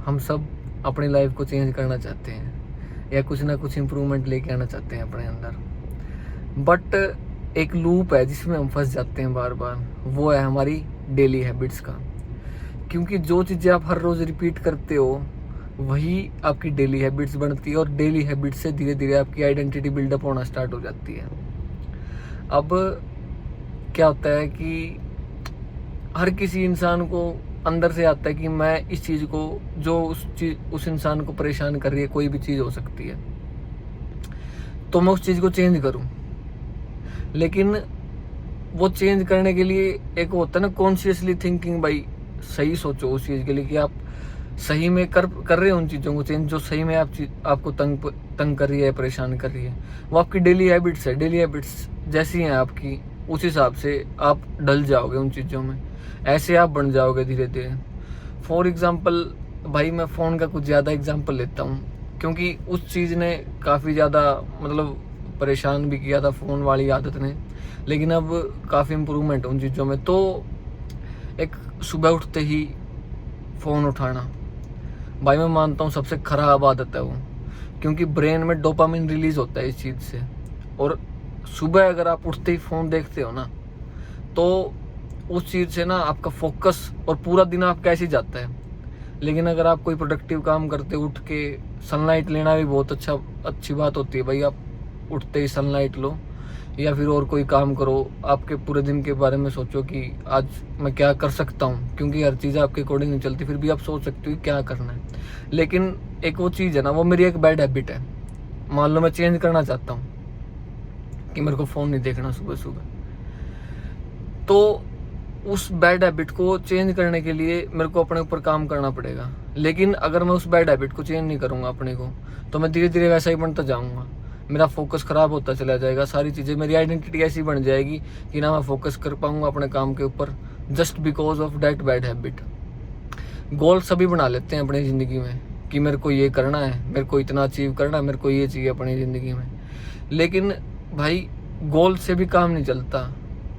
हम सब अपनी लाइफ को चेंज करना चाहते हैं या कुछ ना कुछ इम्प्रूवमेंट लेके आना चाहते हैं अपने अंदर, बट एक लूप है जिसमें हम फंस जाते हैं बार बार। वो है हमारी डेली हैबिट्स का। क्योंकि जो चीज़ें आप हर रोज़ रिपीट करते हो वही आपकी डेली हैबिट्स बनती है, और डेली हैबिट्स से धीरे धीरे आपकी आइडेंटिटी बिल्डअप होना स्टार्ट हो जाती है। अब क्या होता है कि हर किसी इंसान को अंदर से आता है कि मैं इस चीज़ को, जो उस इंसान को परेशान कर रही है, कोई भी चीज़ हो सकती है, तो मैं उस चीज़ को चेंज करूं। लेकिन वो चेंज करने के लिए एक होता है ना कॉन्शियसली थिंकिंग, भाई सही सोचो उस चीज़ के लिए कि आप सही में कर रहे हो उन चीज़ों को चेंज जो सही में आपको तंग कर रही है, परेशान कर रही है। वो आपकी डेली हैबिट्स है। डेली हैबिट्स जैसी हैं आपकी, उस हिसाब से आप ढल जाओगे उन चीज़ों में, ऐसे आप बन जाओगे धीरे धीरे। फॉर एग्ज़ाम्पल भाई मैं फ़ोन का कुछ ज़्यादा एग्जाम्पल लेता हूँ, क्योंकि उस चीज़ ने काफ़ी ज़्यादा मतलब परेशान भी किया था, फ़ोन वाली आदत ने। लेकिन अब काफ़ी इम्प्रूवमेंट है उन चीज़ों में। तो एक सुबह उठते ही फ़ोन उठाना, भाई मैं मानता हूँ सबसे ख़राब आदत है वो, क्योंकि ब्रेन में डोपामिन रिलीज़ होता है इस चीज़ से। और सुबह अगर आप उठते ही फ़ोन देखते हो ना, तो उस चीज़ से ना आपका फोकस और पूरा दिन आपका ऐसे ही जाता है। लेकिन अगर आप कोई प्रोडक्टिव काम करते उठ के, सनलाइट लेना भी बहुत अच्छी बात होती है भाई। आप उठते ही सनलाइट लो, या फिर और कोई काम करो, आपके पूरे दिन के बारे में सोचो कि आज मैं क्या कर सकता हूँ, क्योंकि हर चीज़ आपके अकॉर्डिंग नहीं चलती, फिर भी आप सोच सकते हो कि क्या करना है। लेकिन एक वो चीज़ है ना, वो मेरी एक बैड हैबिट है। मान लो मैं चेंज करना चाहता हूँ कि मेरे को फ़ोन नहीं देखना सुबह सुबह, तो उस बैड हैबिट को चेंज करने के लिए मेरे को अपने ऊपर काम करना पड़ेगा। लेकिन अगर मैं उस बैड हैबिट को चेंज नहीं करूँगा अपने को, तो मैं धीरे धीरे वैसा ही बनता जाऊँगा। मेरा फोकस ख़राब होता चला जाएगा, सारी चीज़ें, मेरी आइडेंटिटी ऐसी बन जाएगी कि ना मैं फोकस कर पाऊँगा अपने काम के ऊपर, just because of that bad habit. Goal सभी बना लेते हैं अपनी ज़िंदगी में कि मेरे को ये करना है, मेरे को इतना अचीव करना है, मेरे को ये चाहिए अपनी ज़िंदगी में। लेकिन भाई गोल से भी काम नहीं चलता।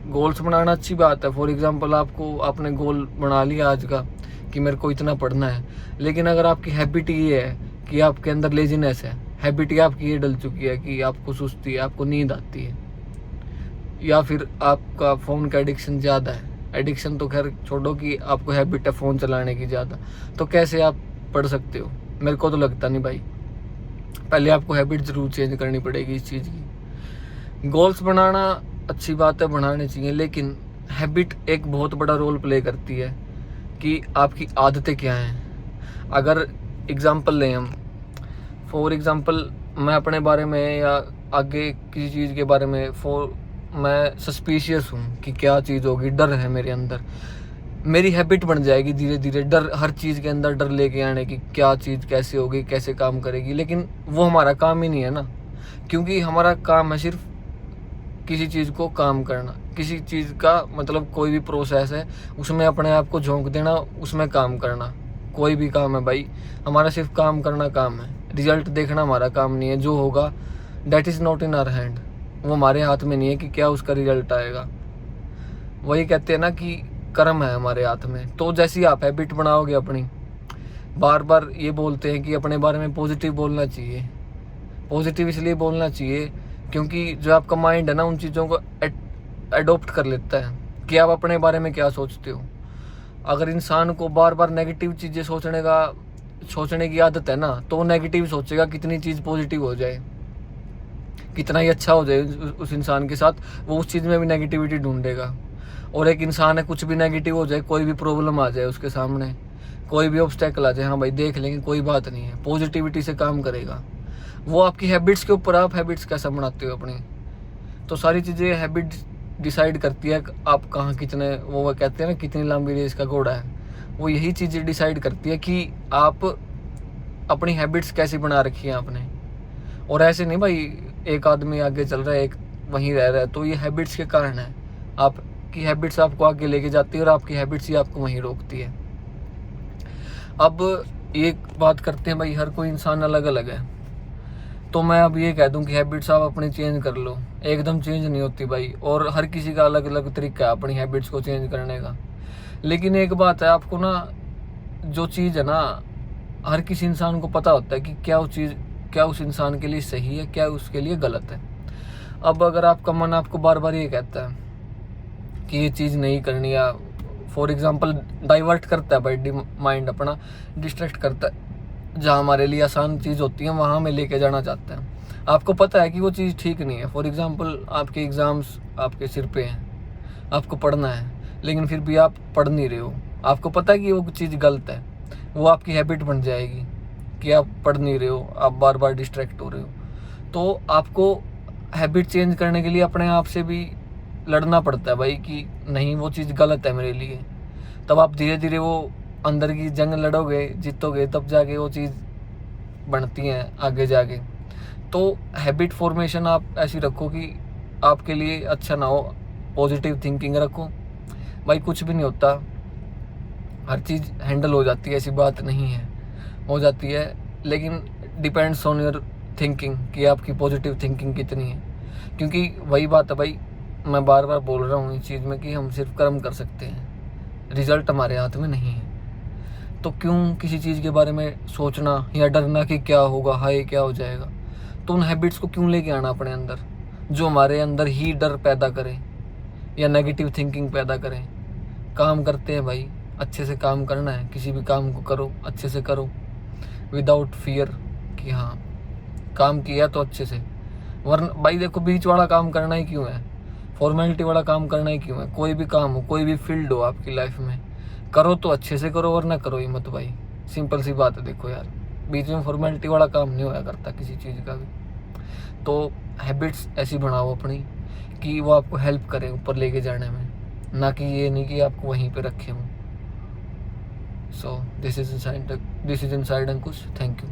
गोल्स बनाना अच्छी बात है। फॉर एग्जांपल आपने गोल बना लिया आज का कि मेरे को इतना पढ़ना है, लेकिन अगर आपकी हैबिट ये है कि आपके अंदर लेजीनेस है, हैबिट ही आपकी ये डल चुकी है कि आपको सुस्ती है, आपको नींद आती है, या फिर आपका फ़ोन का एडिक्शन ज़्यादा है। एडिक्शन तो खैर छोड़ो, कि आपको हैबिट है फ़ोन चलाने की ज़्यादा, तो कैसे आप पढ़ सकते हो? मेरे को तो लगता नहीं भाई। पहले आपको हैबिट ज़रूर चेंज करनी पड़ेगी इस चीज़ की। गोल्स बनाना अच्छी बात है, बढ़ाने चाहिए, लेकिन हैबिट एक बहुत बड़ा रोल प्ले करती है कि आपकी आदतें क्या हैं। अगर एग्जांपल लें हम, फॉर एग्जांपल मैं अपने बारे में या आगे किसी चीज़ के बारे में मैं सस्पिशियस हूँ कि क्या चीज़ होगी, डर है मेरे अंदर, मेरी हैबिट बन जाएगी धीरे धीरे डर, हर चीज़ के अंदर डर लेके आने की, क्या चीज़ कैसे होगी, कैसे काम करेगी। लेकिन वो हमारा काम ही नहीं है ना, क्योंकि हमारा काम है सिर्फ किसी चीज़ को काम करना। किसी चीज़ का मतलब कोई भी प्रोसेस है, उसमें अपने आप को झोंक देना, उसमें काम करना। कोई भी काम है भाई, हमारा सिर्फ काम करना काम है, रिजल्ट देखना हमारा काम नहीं है। जो होगा that is not in our hand, वो हमारे हाथ में नहीं है कि क्या उसका रिजल्ट आएगा। वही कहते हैं ना कि कर्म है हमारे हाथ में। तो जैसी आप हैबिट बनाओगे अपनी, बार बार ये बोलते हैं कि अपने बारे में पॉजिटिव बोलना चाहिए। पॉजिटिव इसलिए बोलना चाहिए क्योंकि जो आपका माइंड है ना, उन चीज़ों को एडोप्ट कर लेता है कि आप अपने बारे में क्या सोचते हो। अगर इंसान को बार बार नेगेटिव चीज़ें सोचने की आदत है ना, तो वो नेगेटिव सोचेगा। कितनी चीज़ पॉजिटिव हो जाए, कितना ही अच्छा हो जाए उस इंसान के साथ, वो उस चीज़ में भी नेगेटिविटी ढूंढेगा। और एक इंसान है, कुछ भी नेगेटिव हो जाए, कोई भी प्रॉब्लम आ जाए उसके सामने, कोई भी ऑब्स्टेकल आ जाए, हाँ भाई देख लेंगे, कोई बात नहीं है, पॉजिटिविटी से काम करेगा। वो आपकी हैबिट्स के ऊपर, आप हैबिट्स कैसा बनाते हो अपनी, तो सारी चीज़ें हैबिट डिसाइड करती है आप कहाँ कितने, वो कहते हैं ना कितनी लंबी रेस का घोड़ा है, वो यही चीज़ें डिसाइड करती है कि आप अपनी हैबिट्स कैसी बना रखी हैं आपने। और ऐसे नहीं भाई एक आदमी आगे चल रहा है, एक वहीं रह रहा है, तो ये हैबिट्स के कारण है। आपकी हैबिट्स आपको आगे लेके जाती है और आपकी हैबिट्स ही आपको वहीं रोकती है। अब एक बात करते हैं भाई, हर कोई इंसान अलग अलग है, तो मैं अब ये कह दूं कि हैबिट्स आप अपनी चेंज कर लो, एकदम चेंज नहीं होती भाई। और हर किसी का अलग अलग तरीका है अपनी हैबिट्स को चेंज करने का। लेकिन एक बात है, आपको ना जो चीज़ है ना, हर किसी इंसान को पता होता है कि क्या उस इंसान के लिए सही है, क्या उसके लिए गलत है। अब अगर आपका मन आपको बार बार ये कहता है कि ये चीज़ नहीं करनी, या फॉर एग्जांपल डाइवर्ट करता है भाई माइंड अपना, डिस्ट्रैक्ट करता है, जहाँ हमारे लिए आसान चीज़ होती है वहाँ में लेके जाना चाहता है। आपको पता है कि वो चीज़ ठीक नहीं है, फॉर एग्जांपल आपके एग्ज़ाम्स आपके सिर पे हैं, आपको पढ़ना है, लेकिन फिर भी आप पढ़ नहीं रहे हो, आपको पता है कि वो चीज़ गलत है, वो आपकी हैबिट बन जाएगी कि आप पढ़ नहीं रहे हो, आप बार बार डिस्ट्रैक्ट हो रहे हो। तो आपको हैबिट चेंज करने के लिए अपने आप से भी लड़ना पड़ता है भाई कि नहीं, वो चीज़ गलत है मेरे लिए। तब आप धीरे धीरे वो अंदर की जंग लड़ोगे, जीतोगे, तब जाके वो चीज़ बनती हैं आगे जाके। तो हैबिट फॉर्मेशन आप ऐसी रखो कि आपके लिए अच्छा ना हो, पॉजिटिव थिंकिंग रखो भाई, कुछ भी नहीं होता, हर चीज़ हैंडल हो जाती है, ऐसी बात नहीं है, हो जाती है, लेकिन डिपेंड्स ऑन योर थिंकिंग कि आपकी पॉजिटिव थिंकिंग कितनी है। क्योंकि वही बात है भाई, मैं बार बार बोल रहा हूँ इस चीज़ में कि हम सिर्फ कर्म कर सकते हैं, रिजल्ट हमारे हाथ में नहीं है। तो क्यों किसी चीज़ के बारे में सोचना या डरना कि क्या होगा, हाय क्या हो जाएगा। तो उन हैबिट्स को क्यों लेके आना अपने अंदर जो हमारे अंदर ही डर पैदा करें या नेगेटिव थिंकिंग पैदा करें। काम करते हैं भाई, अच्छे से काम करना है, किसी भी काम को करो अच्छे से करो, विदाउट फियर कि हाँ काम किया तो अच्छे से। वरना भाई देखो, बीच वाला काम करना ही क्यों है, फॉर्मेलिटी वाला काम करना ही क्यों है। कोई भी काम हो, कोई भी फील्ड हो आपकी लाइफ में, करो तो अच्छे से करो, वरना करो ही मत भाई। सिंपल सी बात है। देखो यार, बीच में फॉर्मेलिटी वाला काम नहीं होया करता किसी चीज़ का भी। तो हैबिट्स ऐसी बनाओ अपनी कि वो आपको हेल्प करें ऊपर लेके जाने में, ना कि ये नहीं कि आपको वहीं पे रखे हों। So this is inside Ankush, thank you.